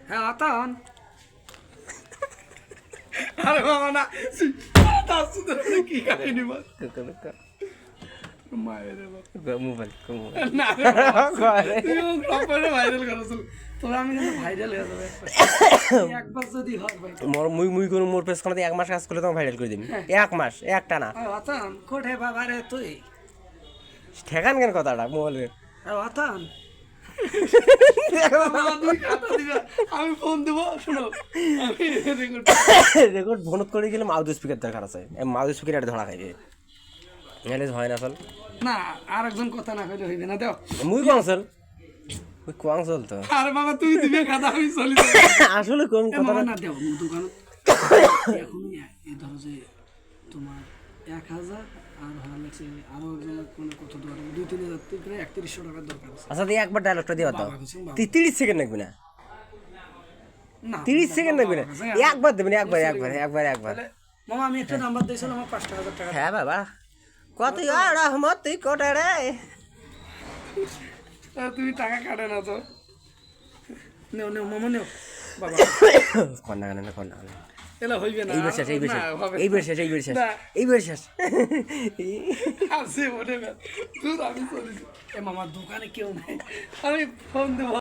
হ্যাঁ অতন আরে বাবা না কি কাহিনী বল মায়ের মোবাইল না ভাইরাল করছো তবে আমি কিন্তু ভাইরাল হয়ে যাবে একবার যদি হয় ভাই মুই কোনো মোর পেজ খানাতে 1 মাস কাজ করলে তোমাকে ভাইরাল করে দিবি 1 মাস একটা না অতন কোঠে বাবা রে তুই ঠেকান কেন কথাটা মোবাইলে অতন আমি ফোন দেবো শোনো রেকর্ড ফোনত করে গেলে মাউথ স্পিকার দরকার আছে মাউথ স্পিকার এটা ধরা খাইবে নাহলে হয় না চল না আর একজন কথা না কইলে হইবে না দাও মুই কোয়াংসল মুই কোয়াংসল তো আরে বাবা তুই দিবে খাতা আমি চলি আসলে কোন কথা না দাও দোকান এখন এই ধরো যে তোমার 1000 আর হয় লাগছে আরো কোনো কত দরকার 2-3000 প্রায় 3100 টাকার দরকার আছে আচ্ছা দিয়ে একবার ডায়লগটা দিও তো 30 সেকেন্ড লাগবে না না 30 সেকেন্ড লাগবে না একবার দেবেন একবার মামা আমি একটা নাম্বার দিয়েছিলাম আমার 5000 টাকা হ্যাঁ বাবা কত রহমত তুই কোটা রে তুমি টাকা কাটে না তো নেও নেও মামা নেও বাবা কন্যা এলা হইবে না এইবার শেষ এইবার শেষ আসে ওঠে তুই আমি চলি এ মামা দোকানে কেউ নাই আমি ফোন দেবো